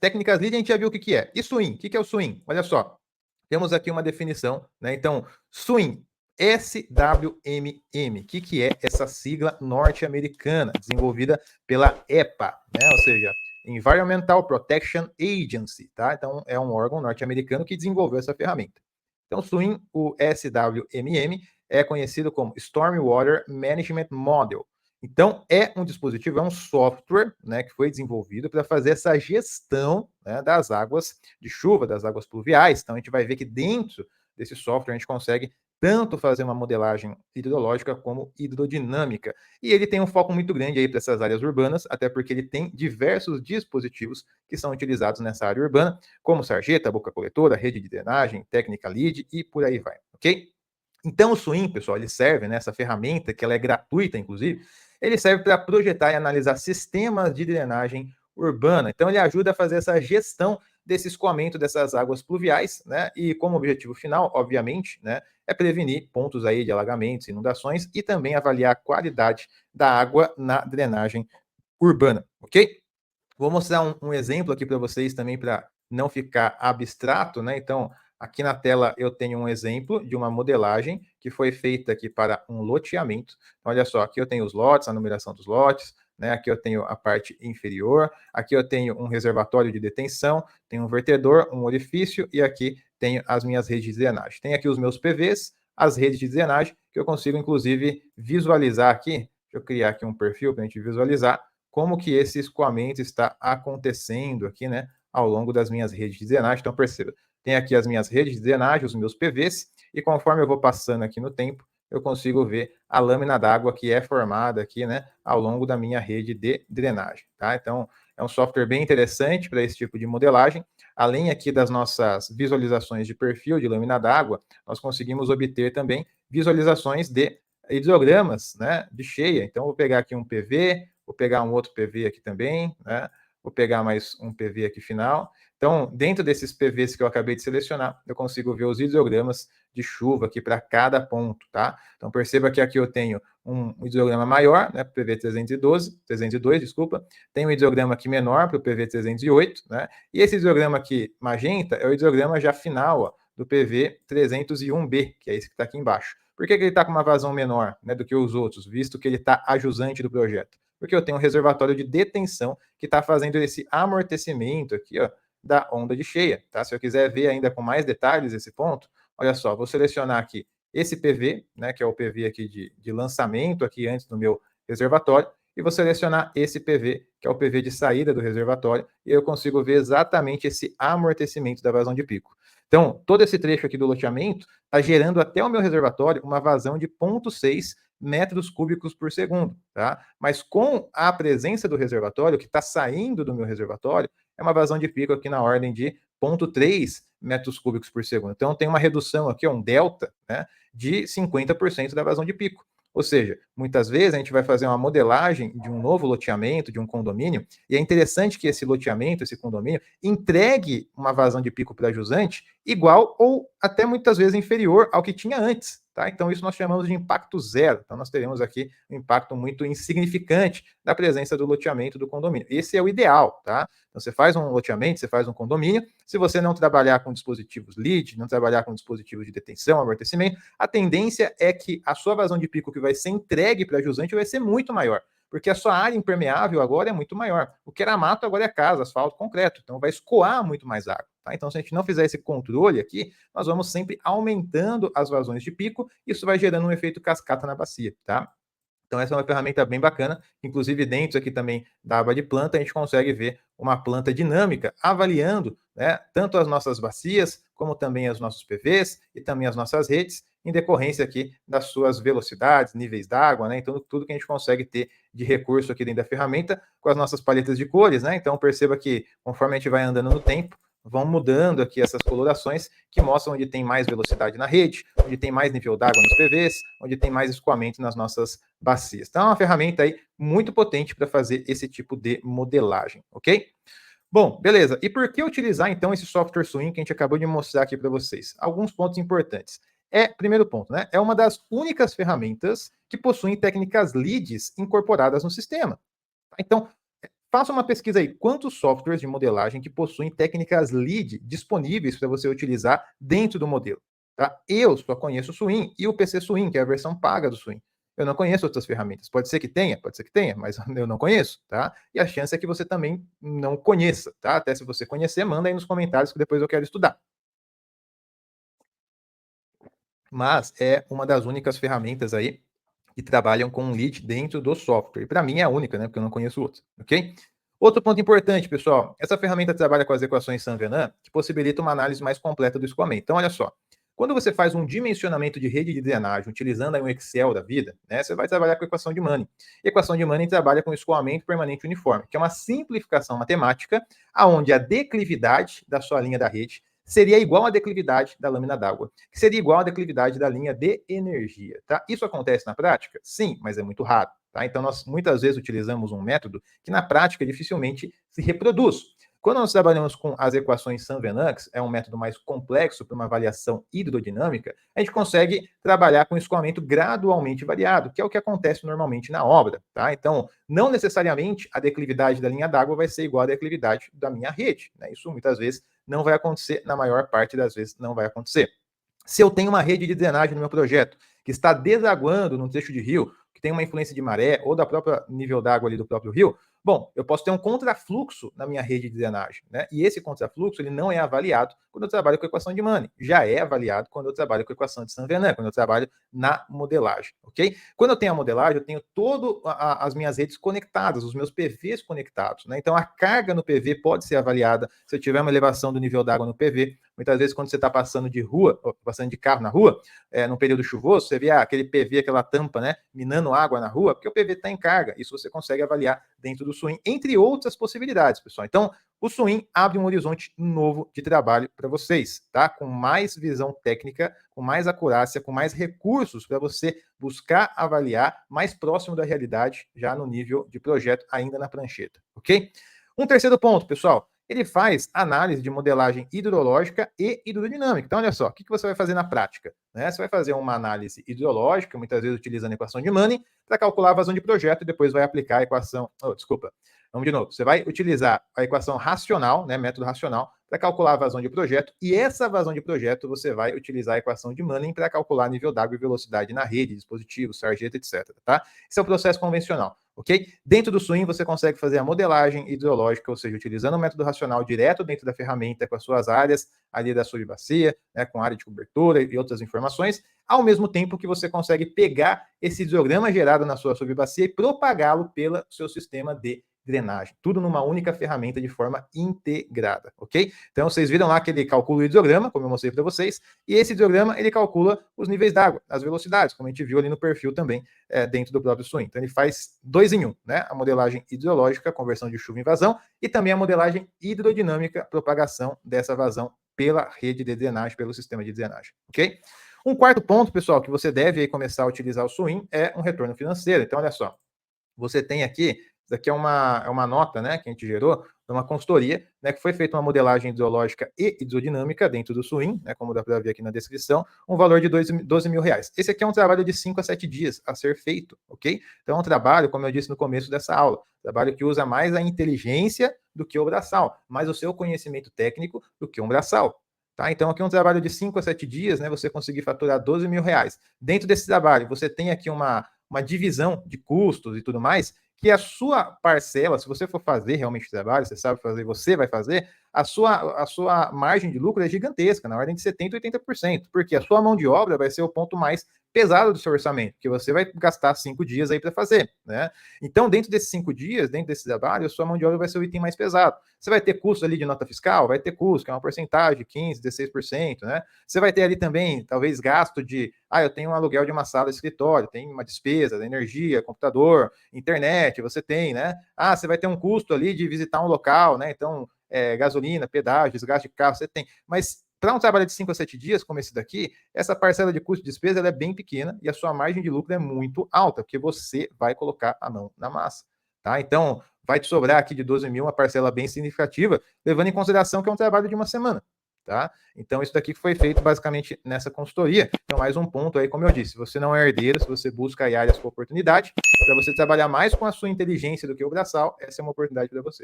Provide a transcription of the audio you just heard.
técnicas lead a gente já viu o que é. E swing? O que é o swing? Olha só, temos aqui uma definição, né? Então, swing, SWMM. O que é essa sigla norte-americana, desenvolvida pela EPA, né? Ou seja, Environmental Protection Agency, tá? Então, é um órgão norte-americano que desenvolveu essa ferramenta. Então, swing, o SWMM, é conhecido como Stormwater Management Model. Então, é um dispositivo, é um software, né, que foi desenvolvido para fazer essa gestão, né, das águas de chuva, das águas pluviais. Então, a gente vai ver que dentro desse software a gente consegue tanto fazer uma modelagem hidrológica como hidrodinâmica. E ele tem um foco muito grande aí para essas áreas urbanas, até porque ele tem diversos dispositivos que são utilizados nessa área urbana, como sarjeta, boca coletora, rede de drenagem, técnica lead e por aí vai, ok? Então, o Swim, pessoal, ele serve, né, essa ferramenta, que ela é gratuita, inclusive, ele serve para projetar e analisar sistemas de drenagem urbana. Então, ele ajuda a fazer essa gestão desse escoamento dessas águas pluviais, né, e como objetivo final, obviamente, né, é prevenir pontos aí de alagamentos, inundações e também avaliar a qualidade da água na drenagem urbana, ok? Vou mostrar um exemplo aqui para vocês também, para não ficar abstrato, né? Então, aqui na tela eu tenho um exemplo de uma modelagem que foi feita aqui para um loteamento. Então, olha só, aqui eu tenho os lotes, a numeração dos lotes, né? Aqui eu tenho a parte inferior, aqui eu tenho um reservatório de detenção, tenho um vertedor, um orifício e aqui tenho as minhas redes de drenagem. Tem aqui os meus PVs, as redes de drenagem, que eu consigo, inclusive, visualizar aqui. Deixa eu criar aqui um perfil para a gente visualizar como que esse escoamento está acontecendo aqui, né, ao longo das minhas redes de drenagem. Então, perceba, tem aqui as minhas redes de drenagem, os meus PVs, e conforme eu vou passando aqui no tempo, eu consigo ver a lâmina d'água que é formada aqui, né, ao longo da minha rede de drenagem, tá? Então, é um software bem interessante para esse tipo de modelagem. Além aqui das nossas visualizações de perfil de lâmina d'água, nós conseguimos obter também visualizações de hidrogramas, né, de cheia. Então, vou pegar aqui um PV, vou pegar um outro PV aqui também, né? Vou pegar mais um PV aqui final. Então, dentro desses PVs que eu acabei de selecionar, eu consigo ver os hidrogramas de chuva aqui para cada ponto, tá? Então, perceba que aqui eu tenho um hidrograma maior, né, PV 302, desculpa. Tem um hidrograma aqui menor para o PV 308, né? E esse hidrograma aqui magenta é o hidrograma já final, ó, do PV 301B, que é esse que está aqui embaixo. Por que ele está com uma vazão menor, né, do que os outros, visto que ele está ajusante do projeto? Porque eu tenho um reservatório de detenção que está fazendo esse amortecimento aqui, ó, da onda de cheia, tá? Se eu quiser ver ainda com mais detalhes esse ponto, olha só, vou selecionar aqui esse PV, né, que é o PV aqui de lançamento aqui antes do meu reservatório, e vou selecionar esse PV, que é o PV de saída do reservatório, e eu consigo ver exatamente esse amortecimento da vazão de pico. Então, todo esse trecho aqui do loteamento está gerando até o meu reservatório uma vazão de 0,6 metros cúbicos por segundo, tá? Mas com a presença do reservatório, que está saindo do meu reservatório, é uma vazão de pico aqui na ordem de 0,3 metros cúbicos por segundo. Então, tem uma redução aqui, um delta, né, de 50% da vazão de pico. Ou seja, muitas vezes a gente vai fazer uma modelagem de um novo loteamento, de um condomínio, e é interessante que esse loteamento, esse condomínio, entregue uma vazão de pico para jusante igual ou até muitas vezes inferior ao que tinha antes. Tá? Então, isso nós chamamos de impacto zero. Então, nós teremos aqui um impacto muito insignificante da presença do loteamento do condomínio. Esse é o ideal. Tá? Então, você faz um loteamento, você faz um condomínio, se você não trabalhar com dispositivos lead, não trabalhar com dispositivos de detenção, amortecimento, a tendência é que a sua vazão de pico que vai ser entregue para a jusante vai ser muito maior, porque a sua área impermeável agora é muito maior. O que era mato agora é casa, asfalto, concreto, então vai escoar muito mais água. Tá? Então, se a gente não fizer esse controle aqui, nós vamos sempre aumentando as vazões de pico, e isso vai gerando um efeito cascata na bacia, tá? Então, essa é uma ferramenta bem bacana. Inclusive, dentro aqui também da aba de planta, a gente consegue ver uma planta dinâmica avaliando, né, tanto as nossas bacias, como também os nossos PVs e também as nossas redes, em decorrência aqui das suas velocidades, níveis d'água, né? Então, tudo que a gente consegue ter de recurso aqui dentro da ferramenta com as nossas paletas de cores, né? Então, perceba que conforme a gente vai andando no tempo, vão mudando aqui essas colorações que mostram onde tem mais velocidade na rede, onde tem mais nível d'água nos PVs, onde tem mais escoamento nas nossas bacias. Então, é uma ferramenta aí muito potente para fazer esse tipo de modelagem, ok? Bom, beleza. E por que utilizar, então, esse software Swing que a gente acabou de mostrar aqui para vocês? Alguns pontos importantes. Primeiro ponto, né? É uma das únicas ferramentas que possuem técnicas leads incorporadas no sistema. Então, Faça uma pesquisa aí. Quantos softwares de modelagem que possuem técnicas LEED disponíveis para você utilizar dentro do modelo? Tá? Eu só conheço o Swim e o PC Swim, que é a versão paga do Swim. Eu não conheço outras ferramentas. Pode ser que tenha, mas eu não conheço, tá? E a chance é que você também não conheça, tá? Até se você conhecer, manda aí nos comentários que depois eu quero estudar. Mas é uma das únicas ferramentas aí que trabalham com lead dentro do software. Para mim é a única, né? Porque eu não conheço outros, ok? Outro ponto importante, pessoal, essa ferramenta trabalha com as equações Saint-Venant, que possibilita uma análise mais completa do escoamento. Então, olha só, quando você faz um dimensionamento de rede de drenagem utilizando aí um Excel da vida, né, você vai trabalhar com a equação de Manning. E a equação de Manning trabalha com o escoamento permanente uniforme, que é uma simplificação matemática aonde a declividade da sua linha da rede seria igual à declividade da lâmina d'água, que seria igual à declividade da linha de energia. Tá? Isso acontece na prática? Sim, mas é muito raro. Tá? Então, nós muitas vezes utilizamos um método que na prática dificilmente se reproduz. Quando nós trabalhamos com as equações Saint-Venant, é um método mais complexo para uma avaliação hidrodinâmica, a gente consegue trabalhar com escoamento gradualmente variado, que é o que acontece normalmente na obra. Tá? Então, não necessariamente a declividade da linha d'água vai ser igual à declividade da minha rede. Né? Isso muitas vezes não vai acontecer, na maior parte das vezes não vai acontecer. Se eu tenho uma rede de drenagem no meu projeto que está desaguando num trecho de rio, que tem uma influência de maré ou da própria nível d'água ali do próprio rio, bom, eu posso ter um contrafluxo na minha rede de drenagem, né? E esse contrafluxo ele não é avaliado quando eu trabalho com a equação de Manning, já é avaliado quando eu trabalho com a equação de Saint-Venant, quando eu trabalho na modelagem, ok? Quando eu tenho a modelagem, eu tenho todas as minhas redes conectadas, os meus PVs conectados, né? Então a carga no PV pode ser avaliada se eu tiver uma elevação do nível d'água no PV. Muitas vezes, quando você está passando de rua, passando de carro na rua, num período chuvoso, você vê aquele PV, aquela tampa, né, minando água na rua, porque o PV está em carga. Isso você consegue avaliar dentro do Swim, entre outras possibilidades, pessoal. Então, o Swim abre um horizonte novo de trabalho para vocês, tá? Com mais visão técnica, com mais acurácia, com mais recursos para você buscar avaliar mais próximo da realidade, já no nível de projeto, ainda na prancheta, ok? Um terceiro ponto, pessoal, ele faz análise de modelagem hidrológica e hidrodinâmica. Então, olha só, o que você vai fazer na prática? Né? Você vai fazer uma análise hidrológica, muitas vezes utilizando a equação de Manning, para calcular a vazão de projeto e depois vai aplicar a equação... Vamos de novo. Você vai utilizar a equação racional, né, método racional, para calcular a vazão de projeto, e essa vazão de projeto você vai utilizar a equação de Manning para calcular nível d'água e velocidade na rede, dispositivo, sarjeta, etc. Tá? Esse é o processo convencional, ok? Dentro do Swim você consegue fazer a modelagem hidrológica, ou seja, utilizando o método racional direto dentro da ferramenta com as suas áreas ali da subbacia, né, com área de cobertura e outras informações, ao mesmo tempo que você consegue pegar esse hidrograma gerado na sua subbacia e propagá-lo pelo seu sistema de drenagem. Tudo numa única ferramenta de forma integrada, ok? Então, vocês viram lá que ele calcula o hidrograma, como eu mostrei para vocês, e esse hidrograma, ele calcula os níveis d'água, as velocidades, como a gente viu ali no perfil também, dentro do próprio Swim. Então, ele faz 2 em 1, né? A modelagem hidrológica, conversão de chuva em vazão, e também a modelagem hidrodinâmica, propagação dessa vazão pela rede de drenagem, pelo sistema de drenagem, ok? Um quarto ponto, pessoal, que você deve aí começar a utilizar o Swim é um retorno financeiro. Então, olha só, você tem aqui, isso aqui é uma nota, né, que a gente gerou, de uma consultoria, né, que foi feita uma modelagem hidrológica e hidrodinâmica dentro do Swim, né, como dá para ver aqui na descrição, um valor de 12 mil reais. Esse aqui é um trabalho de 5 a 7 dias a ser feito, ok? Então é um trabalho, como eu disse no começo dessa aula, trabalho que usa mais a inteligência do que o braçal, mais o seu conhecimento técnico do que um braçal. Tá? Então, aqui é um trabalho de 5 a 7 dias, né, você conseguir faturar 12 mil reais. Dentro desse trabalho, você tem aqui uma divisão de custos e tudo mais, que a sua parcela, se você for fazer realmente o trabalho, você sabe fazer, você vai fazer, a sua margem de lucro é gigantesca, na ordem de 70% a 80%, porque a sua mão de obra vai ser o ponto mais pesado do seu orçamento, que você vai gastar 5 dias aí para fazer, né? Então, dentro desses 5 dias, dentro desse trabalho, a sua mão de obra vai ser o item mais pesado. Você vai ter custo ali de nota fiscal? Vai ter custo, que é uma porcentagem, 15%, 16%, né? Você vai ter ali também, talvez, gasto de, eu tenho um aluguel de uma sala de escritório, tem uma despesa de energia, computador, internet, você tem, né? Você vai ter um custo ali de visitar um local, né? Então, gasolina, pedágio, desgaste de carro, você tem. Mas para um trabalho de 5 a 7 dias, como esse daqui, essa parcela de custo de despesa ela é bem pequena e a sua margem de lucro é muito alta, porque você vai colocar a mão na massa. Tá? Então, vai te sobrar aqui de 12 mil uma parcela bem significativa, levando em consideração que é um trabalho de uma semana. Tá? Então, isso daqui foi feito basicamente nessa consultoria. Então, mais um ponto aí, como eu disse, se você não é herdeiro, se você busca aí áreas com oportunidade, para você trabalhar mais com a sua inteligência do que o braçal, essa é uma oportunidade para você.